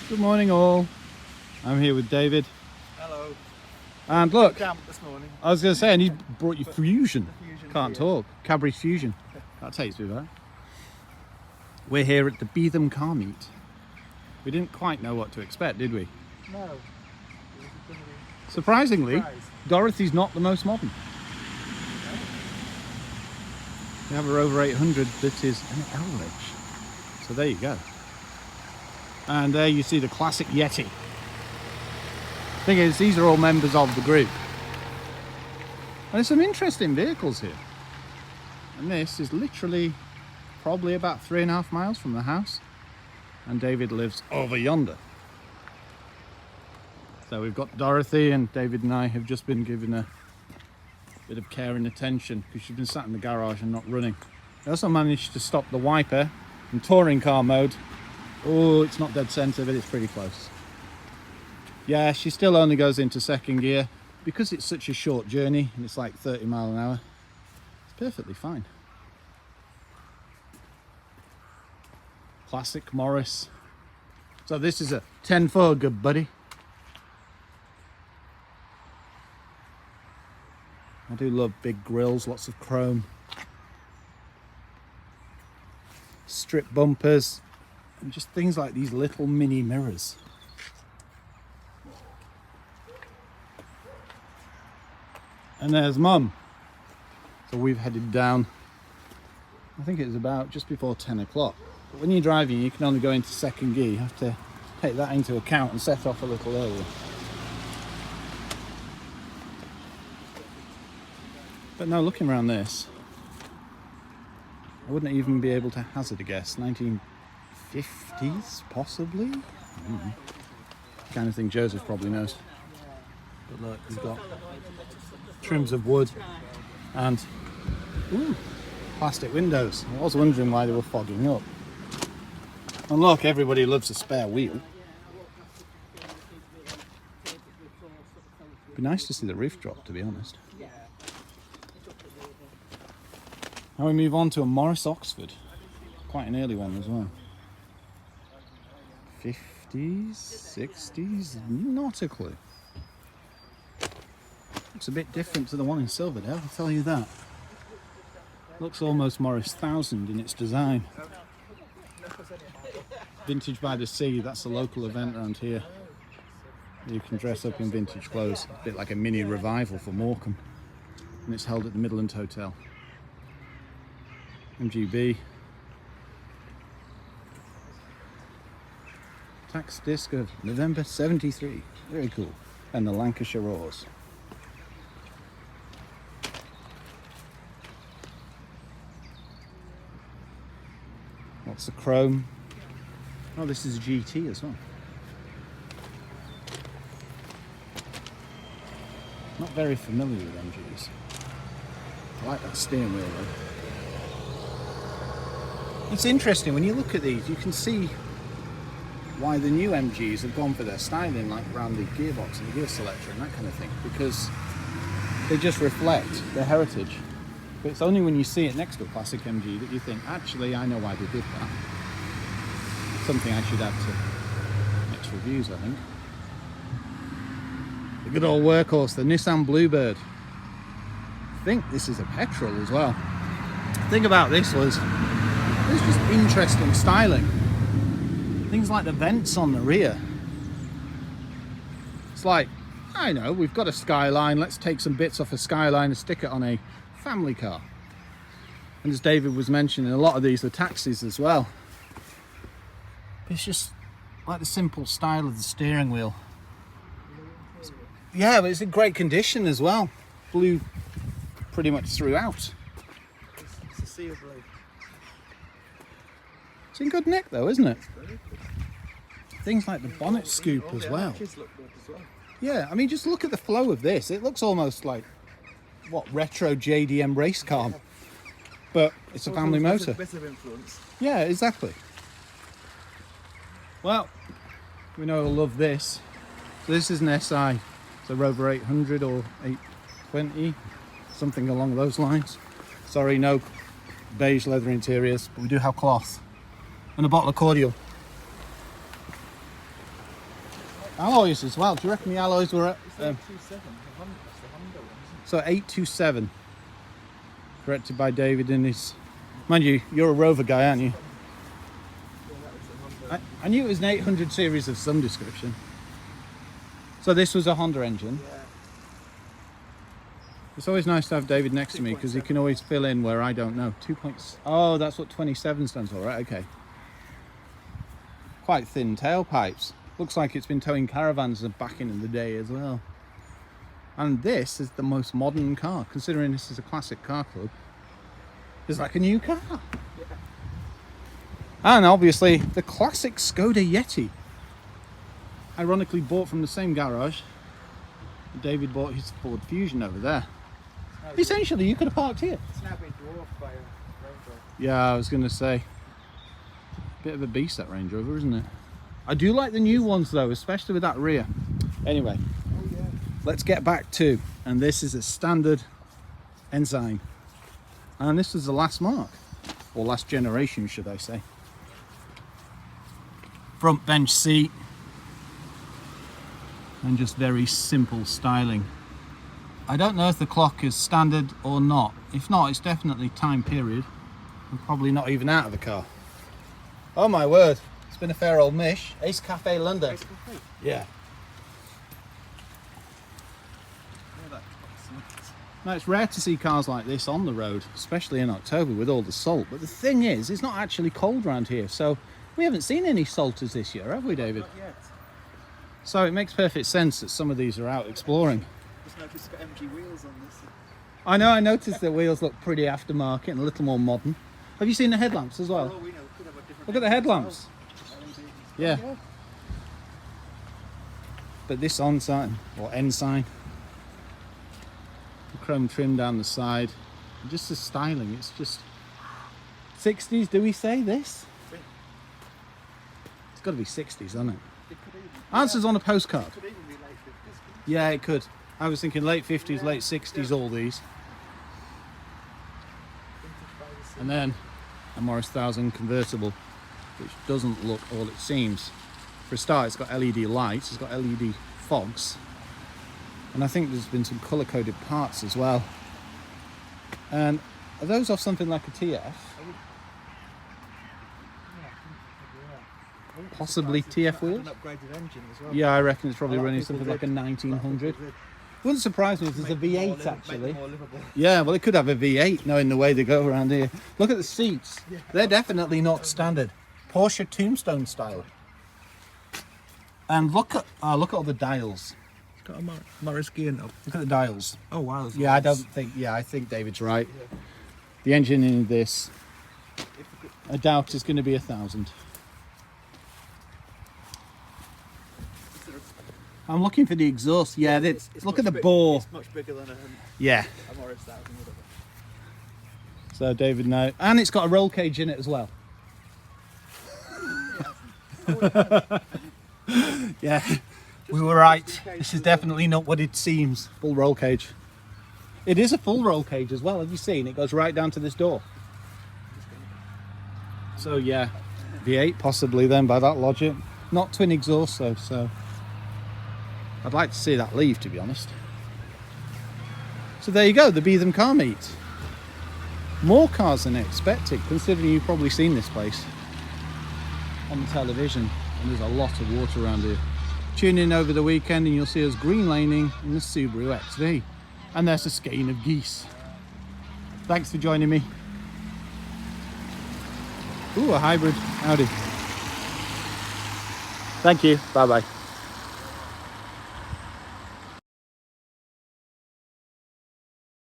Good morning all. I'm here with David. Hello. And look, Camp this morning. I was going to say, and he brought you Fusion. Fusion Can't here. talk. Cadbury Fusion. That takes me back. We're here at the Beetham car meet. We didn't quite know what to expect, did we? No. It was gonna be Surprisingly, surprise. Dorothy's not the most modern. We have a Rover 800 that is an Elridge. So there you go. And there you see the classic Yeti. Thing is, these are all members of the group. And there's some interesting vehicles here. And this is literally probably about 3.5 miles from the house. And David lives over yonder. So we've got Dorothy, and David and I have just been given a bit of care and attention because she's been sat in the garage and not running. I also managed to stop the wiper in touring car mode. Oh, it's not dead centre, but it's pretty close. Yeah, she still only goes into second gear because it's such a short journey and it's like 30 miles an hour. It's perfectly fine. Classic Morris. So this is a 10-4, good buddy. I do love big grills, lots of chrome. Strip bumpers. And just things like these little mini mirrors. And there's Mum. So we've headed down, I think it was about just before 10 o'clock. But when you're driving, you can only go into second gear. You have to take that into account and set off a little earlier. But no, looking around this, I wouldn't even be able to hazard a guess. 1950s, possibly? Kind of thing Joseph probably knows. But look, we've got trims of wood and plastic windows. I was wondering why they were fogging up. And look, everybody loves a spare wheel. Be nice to see the roof drop, to be honest. Now we move on to a Morris Oxford. Quite an early one as well. 50s, 60s, not a clue. Looks a bit different to the one in Silverdale, I'll tell you that. Looks almost Morris 1000 in its design. Vintage by the Sea, that's a local event around here. You can dress up in vintage clothes, a bit like a mini revival for Morecambe. And it's held at the Midland Hotel. MGB. Tax disc of November 73. Very cool. And the Lancashire Oars. Lots of chrome. Oh, this is a GT as well. Not very familiar with MGs. I like that steering wheel though. It's interesting, when you look at these, you can see why the new MGs have gone for their styling, like around the gearbox and the gear selector and that kind of thing, because they just reflect their heritage. But it's only when you see it next to a classic MG that you think, actually, I know why they did that. Something I should add to next reviews, I think. The good old workhorse, the Nissan Bluebird. I think this is a petrol as well. The thing about this was, it's just interesting styling. Things like the vents on the rear. It's like, I know, we've got a Skyline, let's take some bits off a Skyline and stick it on a family car. And as David was mentioning, a lot of these are taxis as well. It's just like the simple style of the steering wheel. Yeah, but it's in great condition as well. Blue pretty much throughout. It's a sea of blue. It's in good nick though, isn't it? Things like the bonnet scoop as well. Yeah, I mean, just look at the flow of this. It looks almost like, what, retro JDM race car. But it's a family motor. A bit of influence. Yeah, exactly. Well, we know we'll love this. So this is an SI. It's a Rover 800 or 820, something along those lines. Sorry, no beige leather interiors, but we do have cloth. And a bottle of cordial. Alloys as well. Do you reckon the alloys were at... It's 827. That's the Honda one, isn't So 827. Corrected by David in his... Mind you, you're a Rover guy, aren't you? it? Yeah, that was the Honda. I knew it was an 800 series of some description. So this was a Honda engine. Yeah. It's always nice to have David next to me because he can always fill in where I don't know. 2 points. Oh, that's what 27 stands for, right? Okay. Quite thin tailpipes. Looks like it's been towing caravans back in the day as well. And this is the most modern car, considering this is a classic car club. It's like a new car. Yeah. And obviously the classic Skoda Yeti. Ironically bought from the same garage. David bought his Ford Fusion over there. Essentially, you could have parked here. It's now been dwarfed by a Range Rover. Yeah, I was going to say. Bit of a beast, that Range Rover, isn't it? I do like the new ones though, especially with that rear. Anyway, Oh yeah. let's get back to, and this is a standard Ensign. And this is the last mark, or last generation, should I say. Front bench seat. And just very simple styling. I don't know if the clock is standard or not. If not, it's definitely time period. I'm probably not even out of the car. Oh my word, it's been a fair old mish. Ace Cafe London. It's complete. Yeah. Yeah, that's quite smart. Now it's rare to see cars like this on the road, especially in October with all the salt. But the thing is, it's not actually cold around here. So we haven't seen any salters this year, have we, David? Not yet. So it makes perfect sense that some of these are out exploring. Just noticed it's got MG wheels on this. I know, I noticed the wheels look pretty aftermarket and a little more modern. Have you seen the headlamps as For well? all we know, it could have a different Look at the engine as well. headlamps. LED. Yeah. Oh, But this Ensign, or Ensign, the chrome trim down the side, and just the styling, it's just 60s, do we say this? It's got to be 60s, hasn't it? It could even, Answers on a postcard. it could even be late 50s. Yeah, it could. I was thinking late 50s, late 60s, all these. Vintage by the sea. And then a Morris 1000 convertible, which doesn't look all it seems. For a start, it's got LED lights, it's got LED fogs, and I think there's been some colour-coded parts as well. And are those off something like a TF? Yeah, I think Possibly it's surprising TF it's not wheels? had an upgraded engine as well. Yeah, I reckon it's probably A lot of running people something like a did. 1900. People did. Wouldn't surprise me if there's a Make them more V8 Make actually. them more livable. Yeah, well, it could have a V8 knowing the way they go around here. Look at the seats. Yeah. They're definitely not standard. Porsche Tombstone style. And look at all the dials. It's got a Morris gear knob. Look at the dials. Oh wow. Yeah, I think David's right. The engine in this, I doubt is going to be 1,000. I'm looking for the exhaust. Yeah, look at the bore. It's much bigger than Yeah. a Morris 1000 would have. So David knows. And it's got a roll cage in it as well. Yeah, we were right. This is definitely not what it seems. Full roll cage. It is a full roll cage as well. Have you seen? It goes right down to this door. So yeah, V8 possibly then by that logic. Not twin exhaust though, so I'd like to see that leave, to be honest. So there you go, the Beetham car meet. More cars than expected, considering you've probably seen this place on the television, and there's a lot of water around here. Tune in over the weekend and you'll see us green laning in the Subaru XV. And there's a skein of geese. Thanks for joining me. Ooh, a hybrid Audi. Thank you, bye bye.